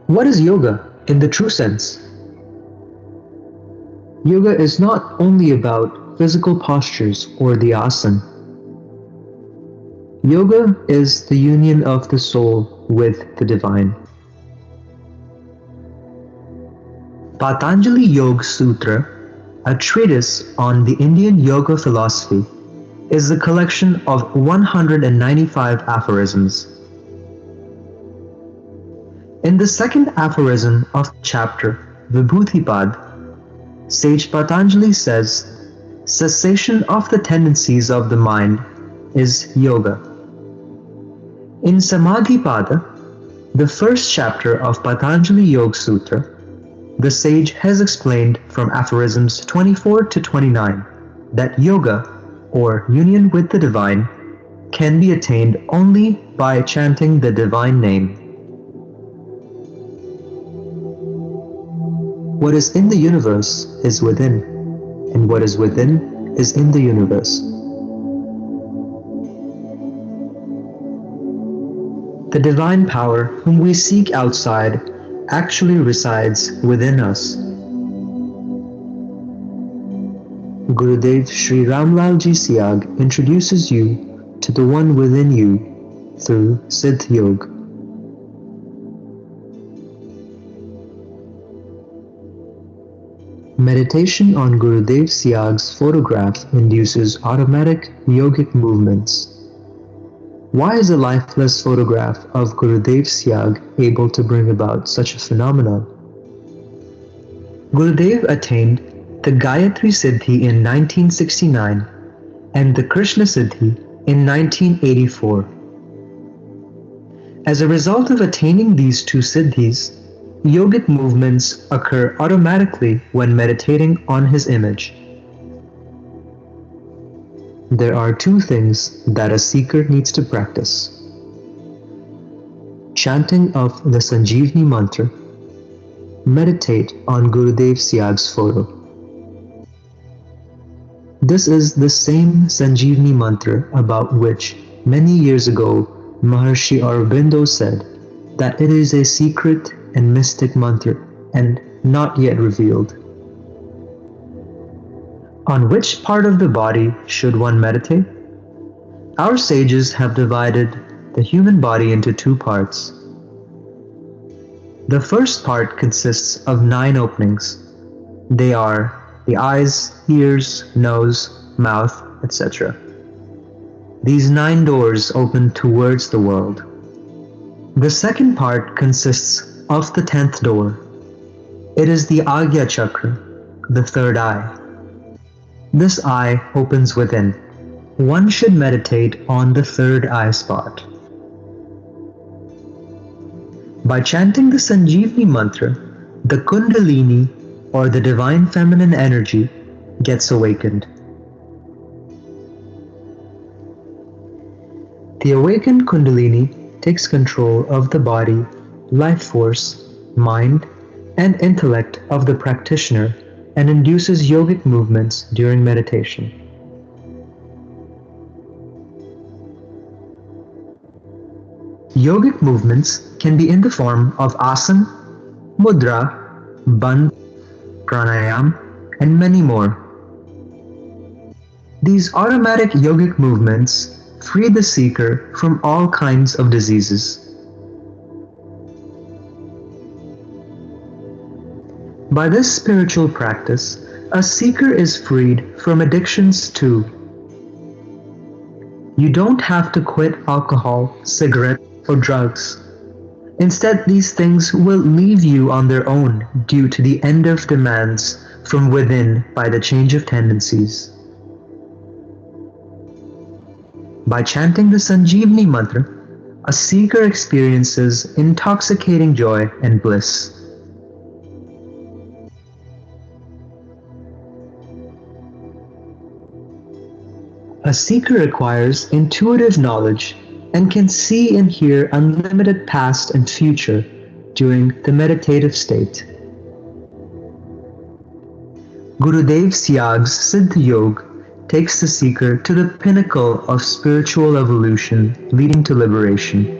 What is yoga in the true sense? Yoga is not only about physical postures or the asana. Yoga is the union of the soul with the divine. Patanjali Yoga Sutra, a treatise on the Indian yoga philosophy, is a collection of 195 aphorisms. In the second aphorism of chapter Vibhuti-pad, sage Patanjali says, cessation of the tendencies of the mind is yoga. In Samadhi-pada, the first chapter of Patanjali Yoga Sutra, the sage has explained from aphorisms 24 to 29 that yoga, or union with the divine, can be attained only by chanting the divine name. What is in the universe is within, and what is within is in the universe. The divine power whom we seek outside actually resides within us. Gurudev Sri Ramlalji Siyag introduces you to the one within you through Siddha Yoga. Meditation on Gurudev Siyag's photograph induces automatic yogic movements. Why is a lifeless photograph of Gurudev Siyag able to bring about such a phenomenon? Gurudev attained the Gayatri Siddhi in 1969 and the Krishna Siddhi in 1984. As a result of attaining these two siddhis, yogic movements occur automatically when meditating on his image. There are two things that a seeker needs to practice: chanting of the Sanjeevani mantra, meditate on Gurudev Siyag's photo. This is the same Sanjeevani mantra about which many years ago Maharshi Aurobindo said that it is a secret and mystic mantra and not yet revealed. On which part of the body should one meditate? Our sages have divided the human body into two parts. The first part consists of 9 openings. They are the eyes, ears, nose, mouth, etc. These 9 doors open towards the world. The second part consists of the 10th door. It is the Agya Chakra, the third eye. This eye opens within. One should meditate on the third eye spot. By chanting the Sanjeevani mantra, the Kundalini, or the divine feminine energy, gets awakened. The awakened Kundalini takes control of the body, life force, mind, and intellect of the practitioner and induces yogic movements during meditation. Yogic movements can be in the form of asana, mudra, bandh, pranayam, and many more. These automatic yogic movements free the seeker from all kinds of diseases. By this spiritual practice, a seeker is freed from addictions too. You don't have to quit alcohol, cigarettes, or drugs. Instead, these things will leave you on their own due to the end of demands from within by the change of tendencies. By chanting the Sanjeevani mantra, a seeker experiences intoxicating joy and bliss. A seeker acquires intuitive knowledge and can see and hear unlimited past and future during the meditative state. Gurudev Siyag's Siddha Yoga takes the seeker to the pinnacle of spiritual evolution leading to liberation.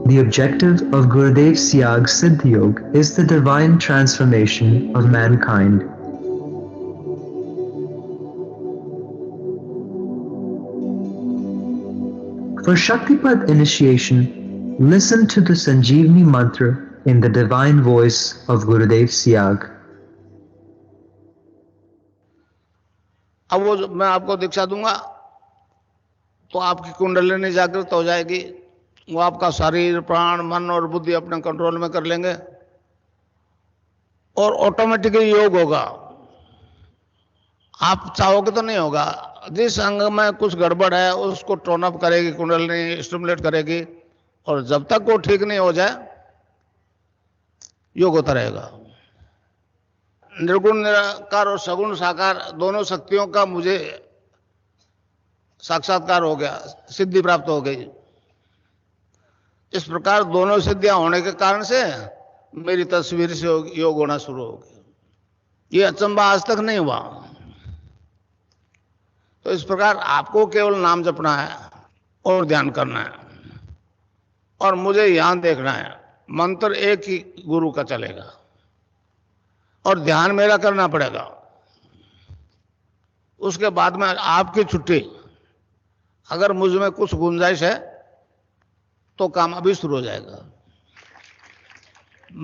The objective of Gurudev Siyag's Siddha Yoga is the divine transformation of mankind. For Shaktipat initiation, listen to the Sanjeevani mantra in the divine voice of Gurudev Siyag. अब वो मैं आपको दीक्षा दूंगा तो आपकी कुंडलिनी जागृत हो जाएगी, वो आपका शरीर, प्राण, मन और बुद्धि अपने कंट्रोल में कर लेंगे और ऑटोमेटिकली योग होगा। आप चाहोगे तो नहीं होगा। जिस अंग में कुछ गड़बड़ है उसको टोन अप करेगी कुंडलिनी, स्टिमुलेट करेगी, और जब तक वो ठीक नहीं हो जाए योग होता रहेगा। निर्गुण निराकार और सगुण साकार दोनों शक्तियों का मुझे साक्षात्कार हो गया, सिद्धि प्राप्त हो गई। इस प्रकार दोनों सिद्धियां होने के कारण से मेरी तस्वीर से योग होना शुरू हो गया। ये अचंबा आज तक नहीं हुआ। तो इस प्रकार आपको केवल नाम जपना है और ध्यान करना है, और मुझे यहां देखना है। मंत्र एक ही गुरु का चलेगा और ध्यान मेरा करना पड़ेगा। उसके बाद में आपकी छुट्टी। अगर मुझ में कुछ गुंजाइश है तो काम अभी शुरू हो जाएगा।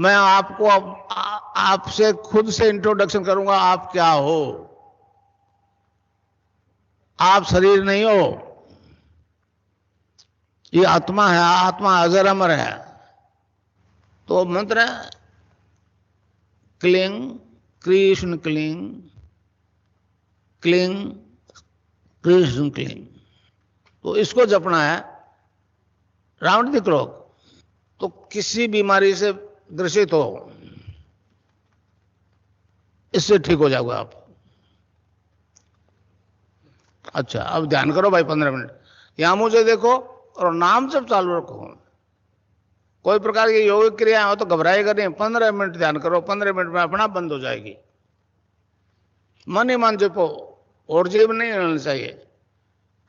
मैं आपको आपसे खुद से इंट्रोडक्शन करूंगा। आप क्या हो? आप शरीर नहीं हो, ये आत्मा है। आत्मा अजर अमर है। तो मंत्र है cling Krishna cling, cling Krishna cling. तो इसको जपना है राउंड द क्लॉक। तो किसी बीमारी से ग्रसित हो, इससे ठीक हो जाओगे आप। अच्छा, अब ध्यान करो भाई 15 मिनट। यहां मुझे देखो और नाम जब चालू रखो। कोई प्रकार की योगिक क्रिया हो तो घबराएगा नहीं। 15 मिनट ध्यान करो, 15 मिनट में अपना बंद हो जाएगी। मन ही मन जपो और जीव नहीं रहना चाहिए।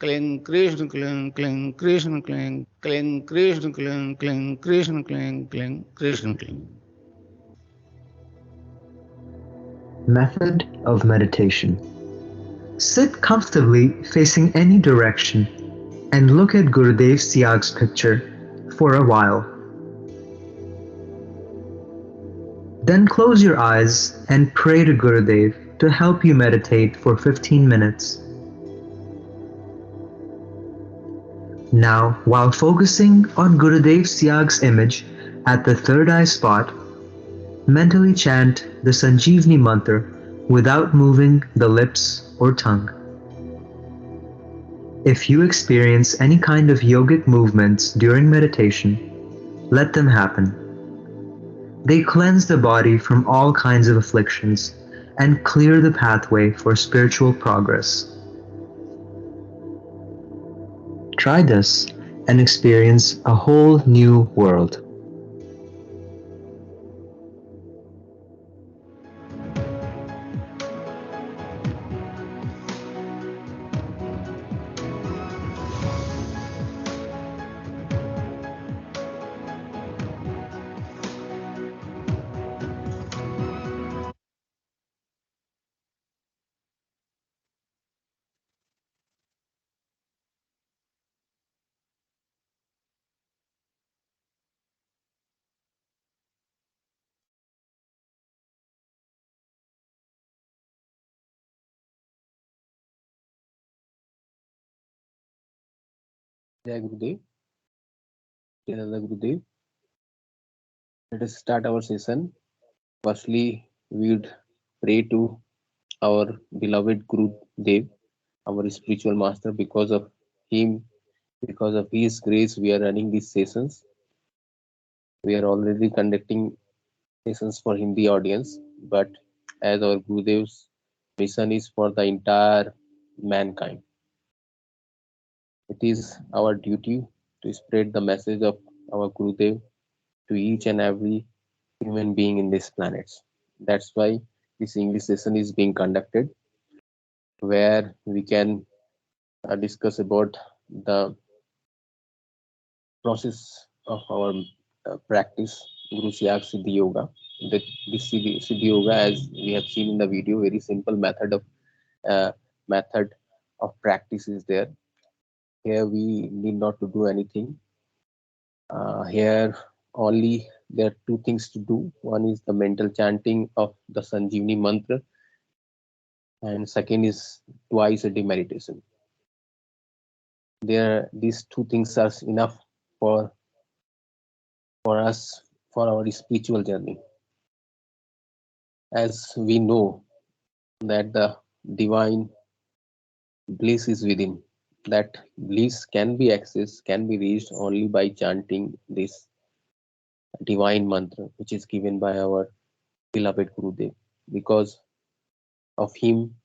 Cling Krishna cling, cling Krishna cling, cling Krishna cling, cling Krishna cling, cling Krishna cling. Method of meditation. Sit comfortably facing any direction and look at Gurudev Siyag's picture for a while. Then close your eyes and pray to Gurudev to help you meditate for 15 minutes. Now, while focusing on Gurudev Siyag's image at the third eye spot, mentally chant the Sanjeevani mantra without moving the lips or tongue. If you experience any kind of yogic movements during meditation, let them happen. They cleanse the body from all kinds of afflictions and clear the pathway for spiritual progress. Try this and experience a whole new world. Jai Gurudev, Jai Gurudev. Let us start our session. Firstly, we would pray to our beloved Gurudev, our spiritual master. Because of him, because of his grace, we are running these sessions. We are already conducting sessions for Hindi audience, but as our Gurudev's mission is for the entire mankind, it is our duty to spread the message of our Gurudev to each and every human being in this planet. That's why this English session is being conducted, where we can discuss about the process of our practice, Guru Siyag Siddhi Yoga. That this Siddhi Yoga, as we have seen in the video, very simple uh, method of practice is there. Here we need not to do anything. Here only there are two things to do. One is the mental chanting of the Sanjeevani mantra, and second is twice a day meditation. There, these two things are enough for us for our spiritual journey. As we know that the divine bliss is within, that bliss can be accessed, can be reached only by chanting this divine mantra, which is given by our beloved Gurudev. Because of him,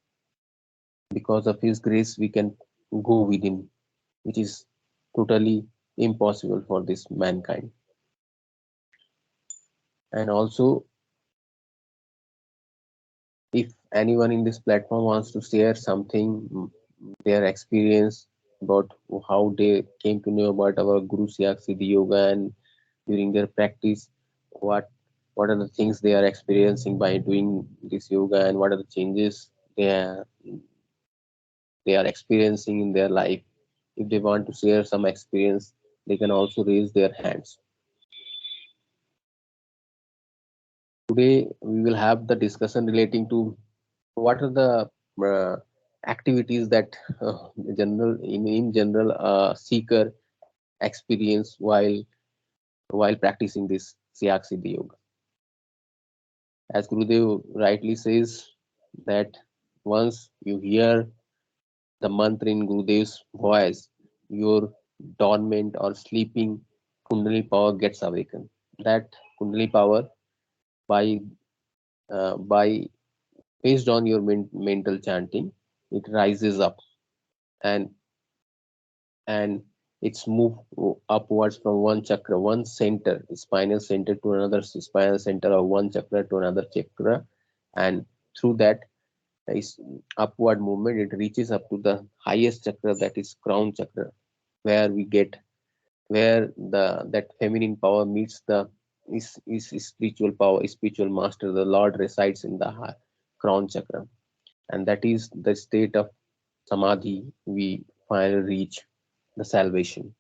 because of his grace, we can go within, which is totally impossible for this mankind. And also, if anyone in this platform wants to share something, their experience about how they came to know about our Guru Siyag Siddhi Yoga, and during their practice, what what are the things they are experiencing by doing this yoga, and what are the changes they are experiencing in their life. If they want to share some experience, they can also raise their hands. Today we will have the discussion relating to what are the uh, activities that in general seeker experience while practicing this Siyag Siddhi Yoga. As Gurudev rightly says that once you hear the mantra in Gurudev's voice, your dormant or sleeping Kundalini power gets awakened. That Kundalini power, by by based on your mental chanting, it rises up, and and it's moved upwards from one chakra, one center, spinal center to another spinal center, or one chakra to another chakra, and through that is upward movement, it reaches up to the highest chakra, that is crown chakra, where we get where the that feminine power meets the is spiritual power, spiritual master, the Lord resides in the crown chakra, and that is the state of samadhi. We finally reach the salvation.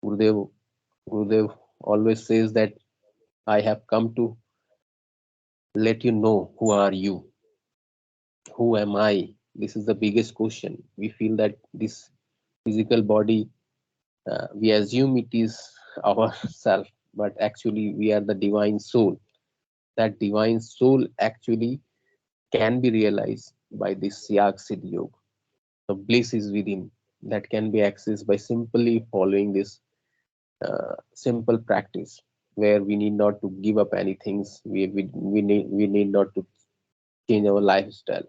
Gurudev, Gurudev always says that I have come to let you know who are you, who am I. This is the biggest question. We feel that this physical body, we assume it is ourself, but actually we are the divine soul. That divine soul actually can be realized by this Siyag Siddhi Yoga. The bliss is within, that can be accessed by simply following this simple practice, where we need not to give up anything. We need not to change our lifestyle.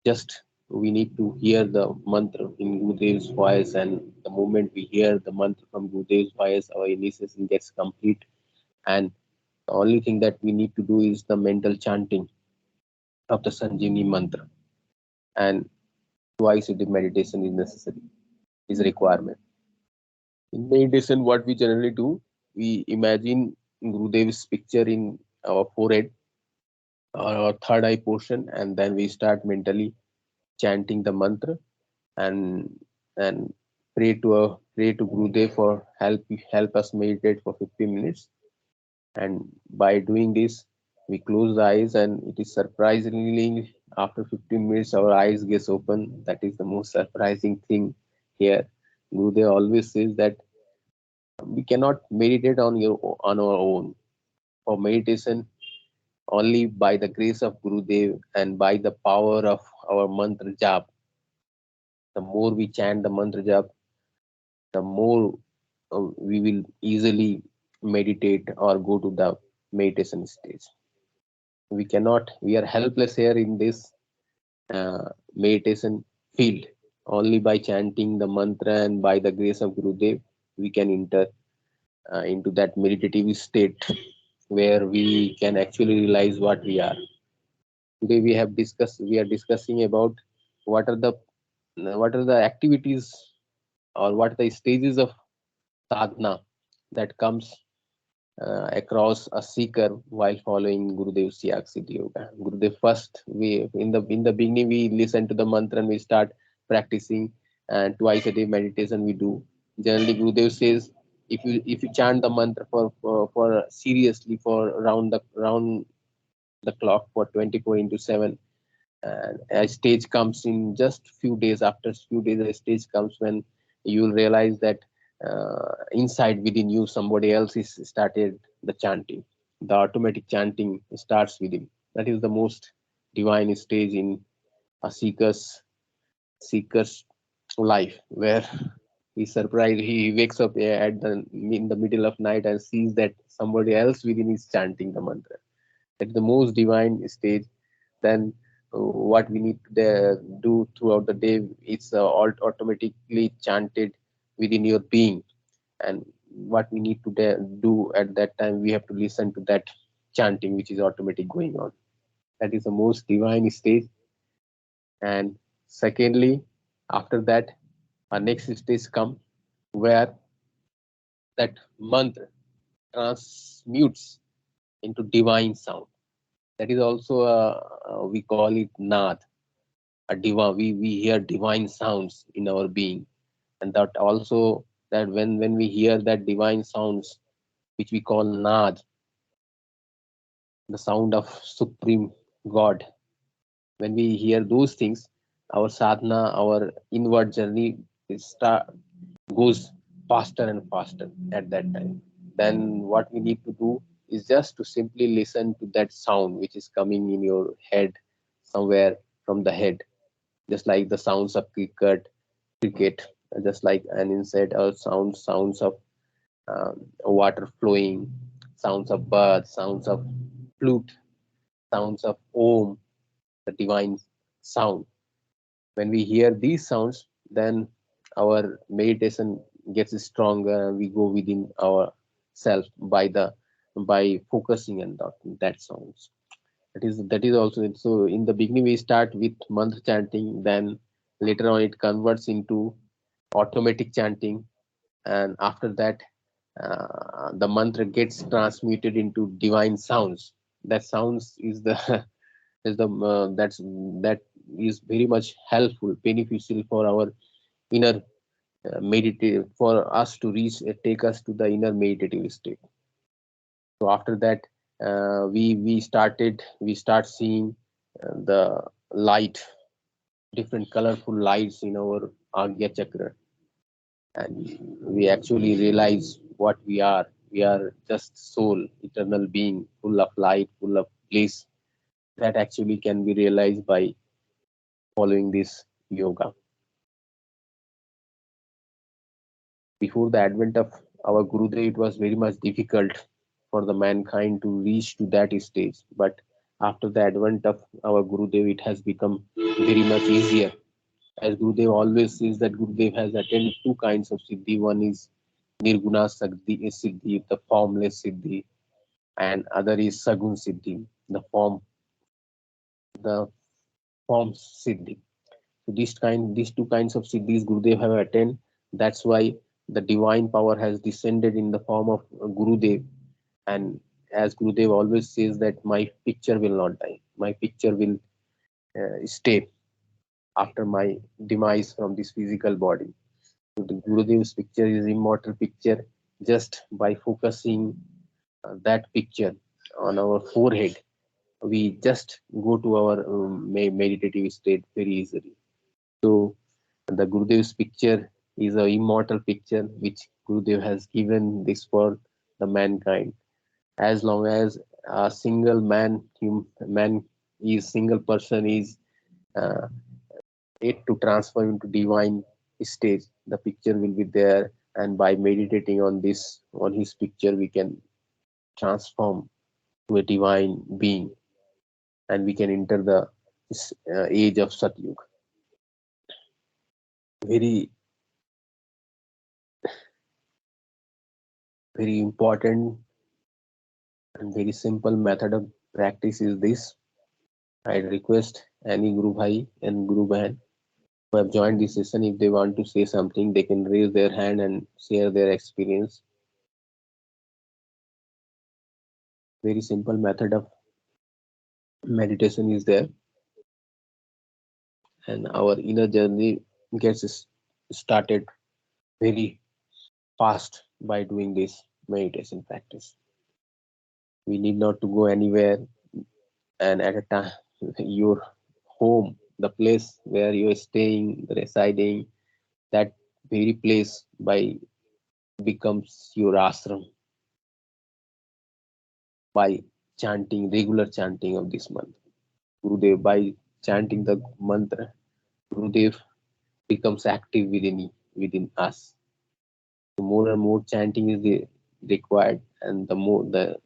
Just we need to hear the mantra in Gurudev's voice, and the moment we hear the mantra from Gurudev's voice, our initiation gets complete. And the only thing that we need to do is the mental chanting of the Sanjeevani mantra, and twice a day meditation is necessary, is a requirement. In meditation, what we generally do, we imagine Gurudev's picture in our forehead or our third eye portion, and then we start mentally chanting the mantra, and and pray to Gurudev for help us meditate for 15 minutes. And by doing this, we close the eyes, and it is surprisingly after 15 minutes our eyes gets open. That is the most surprising thing here. Gurudev always says that we cannot meditate on our own. For meditation, only by the grace of Gurudev and by the power of our mantra jap. The more we chant the mantra jap, the more we will easily meditate or go to the meditation stage. We are helpless here in this meditation field. Only by chanting the mantra and by the grace of Gurudev, we can enter into that meditative state where we can actually realize what we are. Today we are discussing about what are the activities, or what are the stages of sadhana that comes across a seeker while following Gurudev's Siyag Siddhi Yoga. Gurudev first, we in the beginning we listen to the mantra and we start practicing, and twice a day meditation we do. Generally, Gurudev says if you chant the mantra for seriously for round the clock for 24 into 7, and a stage comes in just few days. After few days a stage comes when you'll realize that inside within you somebody else is started the chanting. The automatic chanting starts within. That is the most divine stage in a seeker's life, where he's surprised. He wakes up at the in the middle of night and sees that somebody else within is chanting the mantra. That's the most divine stage. Then what we need to do throughout the day, it's automatically chanted within your being. And what we need to do at that time, we have to listen to that chanting which is automatic going on. That is the most divine stage. And secondly, after that, our next stage come where that mantra transmutes into divine sound. That is also we call it nad, a we hear divine sounds in our being. And that also, that when we hear that divine sounds which we call nad, the sound of supreme God, when we hear those things, our sadhana, our inward journey goes faster and faster at that time. Then what we need to do is just to simply listen to that sound which is coming in your head, somewhere from the head, just like the sounds of cricket, just like an insect, or sounds of water flowing, sounds of birds, sounds of flute, sounds of om, the divine sound. When we hear these sounds, then our meditation gets stronger and we go within ourself by focusing on that sounds. That is also it. So in the beginning we start with mantra chanting, then later on it converts into automatic chanting, and after that the mantra gets transmuted into divine sounds. That sounds is the is the that is very much helpful, beneficial for our inner meditative, for us to reach take us to the inner meditative state. So after that we start seeing the light, different colorful lights in our agya chakra, and we actually realize what we are. We are just soul, eternal being, full of light, full of bliss. That actually can be realized by following this yoga. Before the advent of our Gurudev, it was very much difficult for the mankind to reach to that stage. But after the advent of our Gurudev, it has become very much easier. As Gurudev always says that Gurudev has attained two kinds of siddhi. One is Nirguna Siddhi, the formless Siddhi, and other is Sagun Siddhi, the form Siddhi. So these two kinds of siddhis Gurudev have attained. That's why the divine power has descended in the form of Gurudev. And as Gurudev always says that my picture will not die. My picture will stay after my demise from this physical body. So the Gurudev's picture is immortal picture. Just by focusing that picture on our forehead, we just go to our meditative state very easily. So the Gurudev's picture is an immortal picture which Gurudev has given this for the mankind. As long as a single single person is uh, yet to transform into divine stage, the picture will be there, and by meditating on his picture, we can transform to a divine being, and we can enter the age of Satyug. Very very important and very simple method of practice is this. I request any Guru Bhai and Guru Bahan who have joined this session, if they want to say something, they can raise their hand and share their experience. very simple method of meditation is there, and our inner journey gets started very fast by doing this meditation practice. We need not to go anywhere, and at a time, your home, the place where you are staying, residing, that very place by becomes your ashram by chanting, regular chanting of this mantra. Gurudev, by chanting the mantra, Gurudev becomes active within us. The more and more chanting is required, and the more the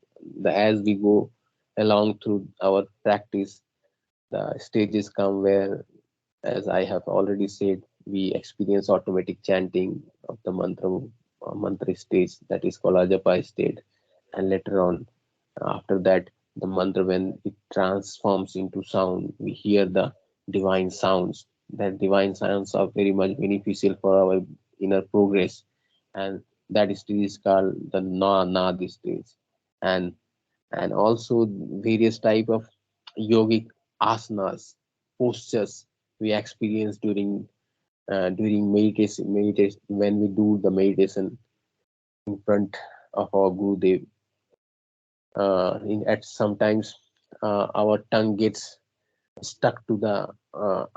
as we go along through our practice, the stages come where, as I have already said, we experience automatic chanting of the mantra stage, that is called Ajapa state, and later on, after that, the mantra, when it transforms into sound, we hear the divine sounds. That divine sounds are very much beneficial for our inner progress, and that stage is called the Nad stage, and also various type of yogic asanas, postures we experience during meditation when we do the meditation in front of our Gurudev. At sometimes our tongue gets stuck to the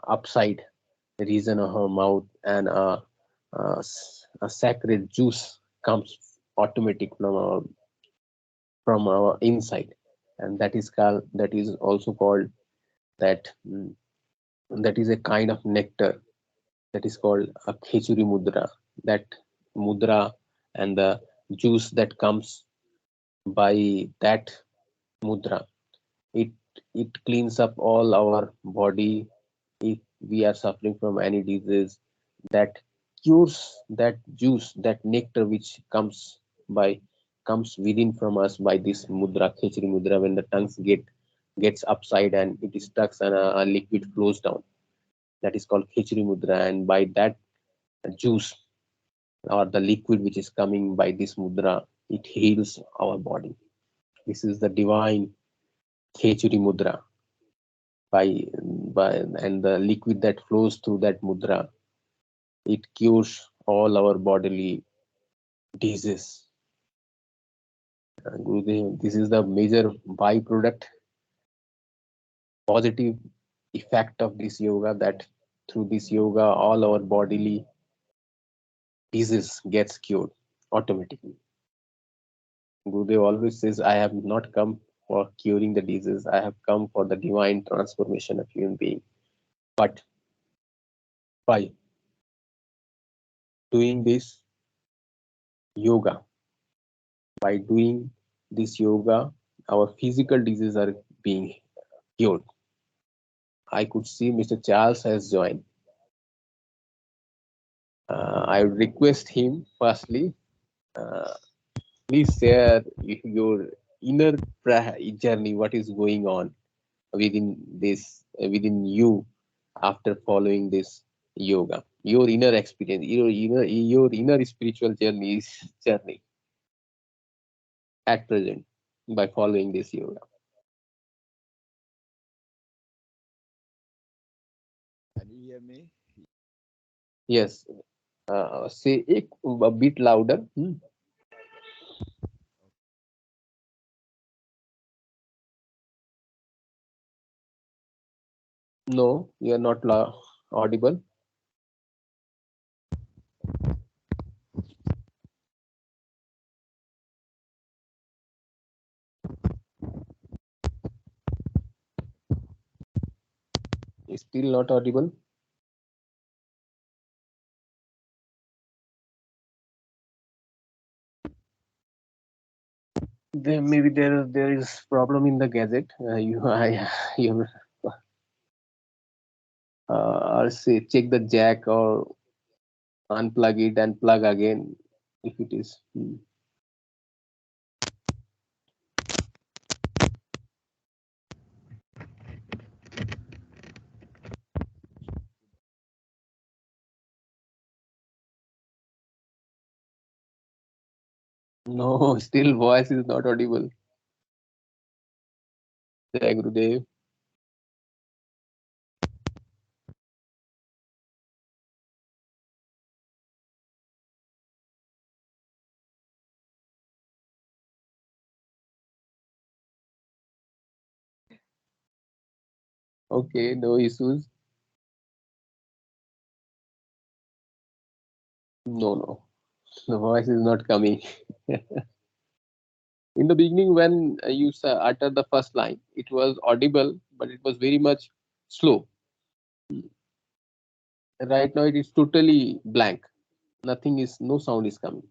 upside region of our mouth, and a sacred juice comes automatic from our inside, and that is also called that that is a kind of nectar, that is called a khechuri mudra. That mudra and the juice that comes by that mudra, it it cleans up all our body. If we are suffering from any disease, that cures, that juice, that nectar which by comes within from us by this mudra, khechri mudra, when the tongues gets upside and it is stuck and a liquid flows down, that is called khechri mudra, and by that juice or the liquid which is coming by this mudra, it heals our body. This is the divine khechuri mudra. By and the liquid that flows through that mudra, it cures all our bodily diseases. Gurudev, this is the major byproduct, positive effect of this yoga, that through this yoga all our bodily disease gets cured automatically. Gurudev always says, I have not come for curing the disease, I have come for the divine transformation of human being. But by doing this yoga, by doing this yoga, our physical diseases are being cured. I could see Mr. Charles has joined. I would request him firstly, uh, please share your inner journey, what is going on within you after following this yoga, your inner experience, your inner spiritual journey at present by following this yoga. Can you hear me? Yes, say a bit louder. No, you are not audible. Still not audible. There is problem in the gadget. You or say check the jack or unplug it and plug again if it is. No, still voice is not audible. Jai Gurudev. Okay, no issues. No, no. The voice is not coming. In the beginning, when you uttered the first line, it was audible, but it was very much slow. Right now, it is totally blank. Nothing is, no sound is coming.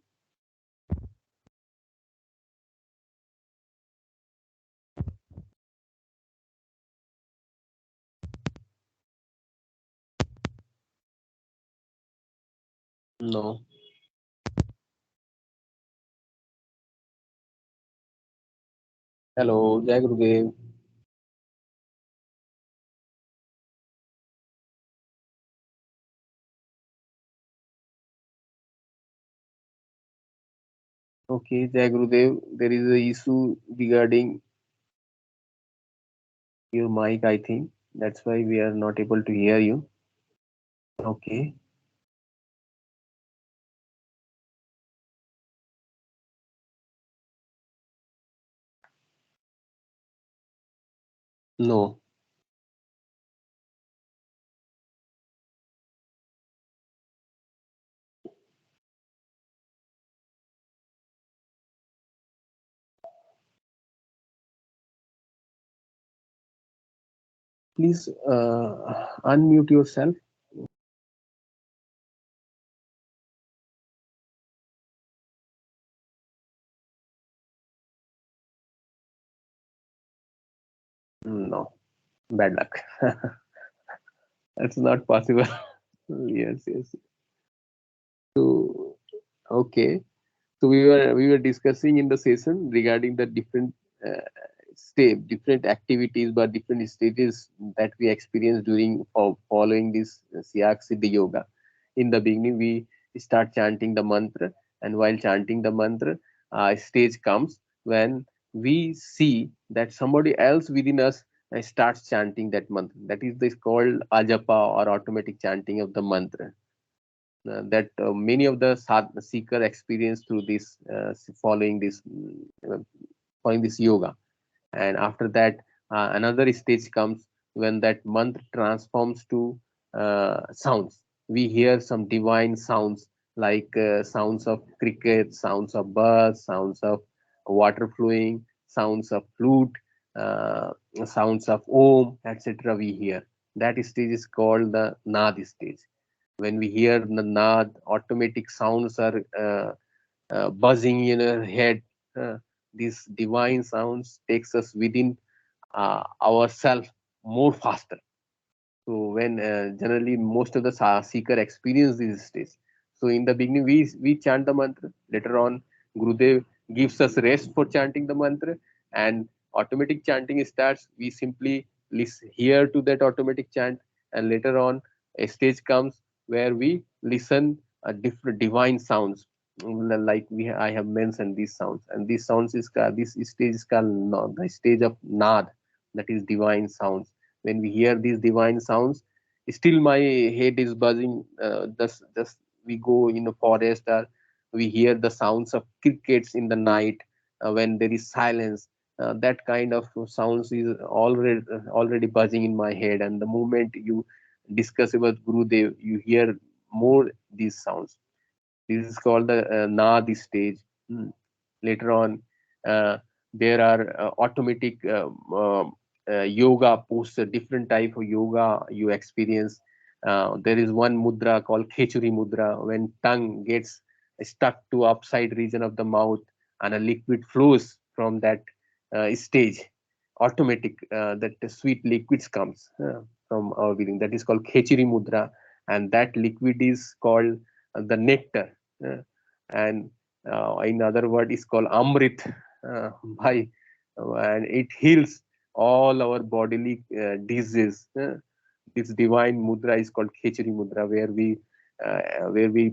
No. Hello, Jai Gurudev. Okay, Jai Gurudev, there is a issue regarding your mic, I think. That's why we are not able to hear you. Okay. No. Please unmute yourself. No. Bad luck. That's not possible. Yes, yes. So, okay. So we were discussing in the session regarding the different different activities, but different stages that we experience during following this Siyag Siddha yoga. In the beginning, we start chanting the mantra, and while chanting the mantra, a stage comes when we see that somebody else within us starts chanting that mantra. That is this called ajapa, or automatic chanting of the mantra, that many of the seeker experience through this following this following this yoga. And after that, another stage comes when that mantra transforms to sounds. We hear some divine sounds, like sounds of cricket, sounds of birds, sounds of water flowing, sounds of flute, uh, sounds of om, etc. We hear. That stage is called the nad stage. When we hear the nad, automatic sounds are buzzing in our head. Uh, these divine sounds takes us within ourselves more faster. So when generally most of the seeker experience these states. So in the beginning we chant the mantra. Later on, Gurudev gives us rest for chanting the mantra, and automatic chanting starts. We simply hear to that automatic chant, and later on a stage comes where we listen different divine sounds, like I have mentioned these sounds, and these sounds is this stage is called the stage of nad, that is divine sounds. When we hear these divine sounds, still my head is buzzing. Just we go in a forest, or we hear the sounds of crickets in the night, when there is silence. That kind of sounds is already buzzing in my head, and the moment you discuss about Gurudev, you hear more these sounds. This is called the Nad stage. Hmm. Later on, uh, there are automatic yoga posture, different type of yoga you experience. There is one mudra called Khechuri mudra, when tongue gets stuck to upside region of the mouth, and a liquid flows from that stage. Automatic, that the sweet liquids comes from our breathing. That is called Khechuri mudra, and that liquid is called the nectar. Uh, and in other word is called amrit, by and it heals all our bodily diseases. This divine mudra is called Khechari mudra, where we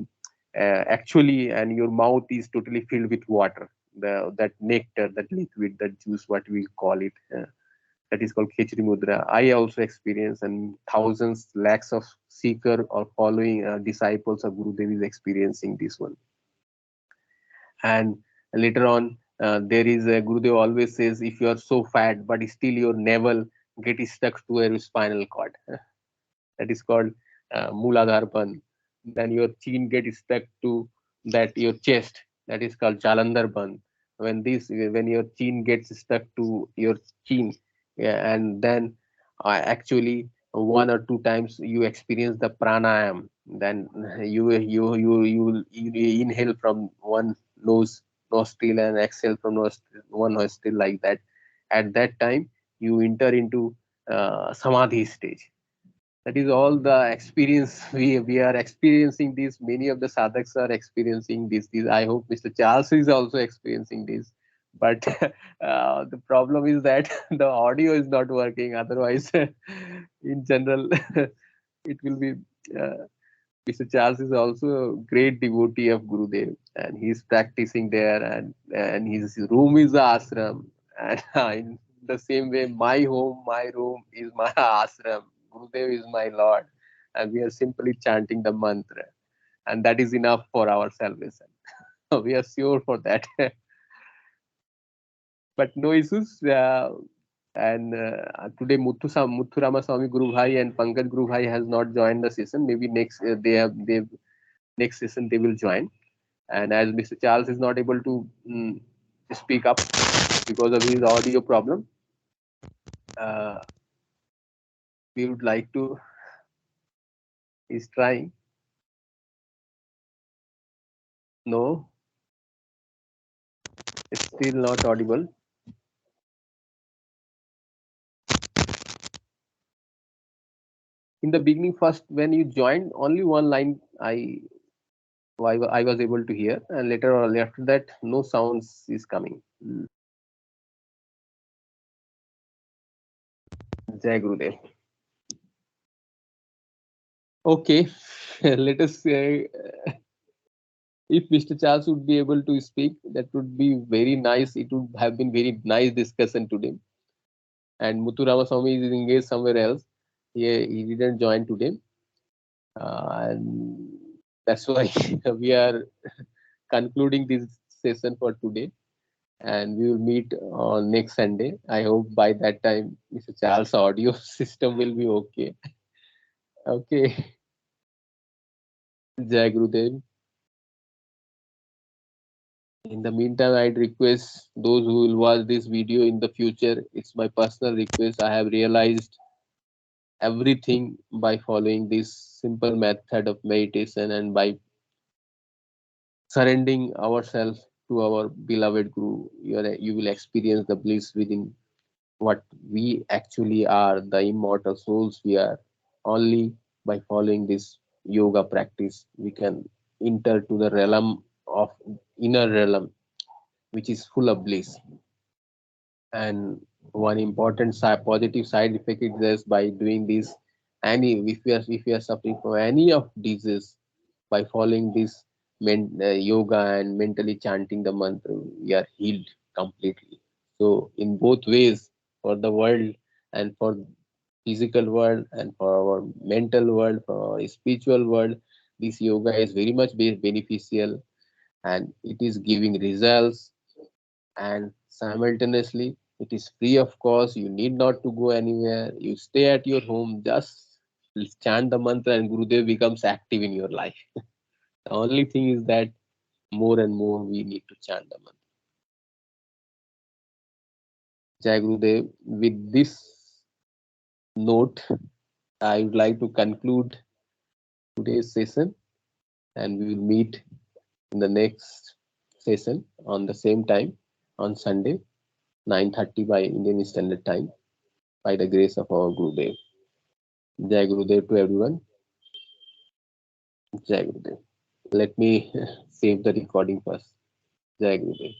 actually, and your mouth is totally filled with water, that nectar, that liquid, that juice, what we call it. that is called Khechri Mudra. I also experience, and thousands, lakhs of seeker or following disciples of Gurudev is experiencing this one. And later on, there is a Gurudev always says, if you are so fat, but still your navel get stuck to your spinal cord, that is called Mooladhar Bandh. Then your chin get stuck to that your chest, that is called Jalandhar Bandh. When your chin gets stuck to your chin, yeah, and then actually one or two times you experience the pranayam, then you inhale from one nose nostril and exhale from one nostril, like that. At that time you enter into samadhi stage. That is all the experience we are experiencing this. Many of the sadhaks are experiencing this. I hope Mr. Charles is also experiencing this, but the problem is that the audio is not working. Otherwise in general it will be uh, Mr. Charles is also a great devotee of Gurudev, and he's practicing there, and his room is the ashram. And in the same way, my room is my ashram. Gurudev is my Lord, and we are simply chanting the mantra, and that is enough for our salvation. We are sure for that. But no issues. And today Muthu Ramaswamy Guru Bhai and Pankaj Guru Bhai has not joined the session. Maybe next they next session they will join. And as Mr. Charles is not able to speak up because of his audio problem, uh, we would like to. He's trying. No, it's still not audible. In the beginning, first when you joined, only one line I was able to hear, and later on after that, no sounds is coming. Jai Gurudev. Okay, let us say if Mr. Charles would be able to speak, that would be very nice. It would have been very nice discussion today. And Muthu Ramaswamy is engaged somewhere else. He didn't join today, and that's why we are concluding this session for today. And we will meet on next Sunday. I hope by that time Mr. Charles' audio system will be okay. Okay. Jai Gurudev. In the meantime, I'd request those who will watch this video in the future. It's my personal request. I have realized everything by following this simple method of meditation and by surrendering ourselves to our beloved Guru. You will experience the bliss within what we actually are, the immortal souls we are. Only by following this yoga practice, we can enter to the realm of inner realm, which is full of bliss. And one important positive side effect is this: by doing this, any if we are suffering from any of disease, by following this yoga and mentally chanting the mantra, we are healed completely. So in both ways, for the world and for physical world and for our mental world, for our spiritual world, this yoga is very much beneficial, and it is giving results. And simultaneously it is free of cost. You need not to go anywhere. You stay at your home, just chant the mantra, and Gurudev becomes active in your life. The only thing is that more and more we need to chant the mantra. Jai Gurudev. With this note, I would like to conclude today's session, and we will meet in the next session on the same time on Sunday, 9:30 by Indian Standard Time, by the grace of our Gurudev. Jai Gurudev to everyone. Jai Gurudev. Let me save the recording first. Jai Gurudev.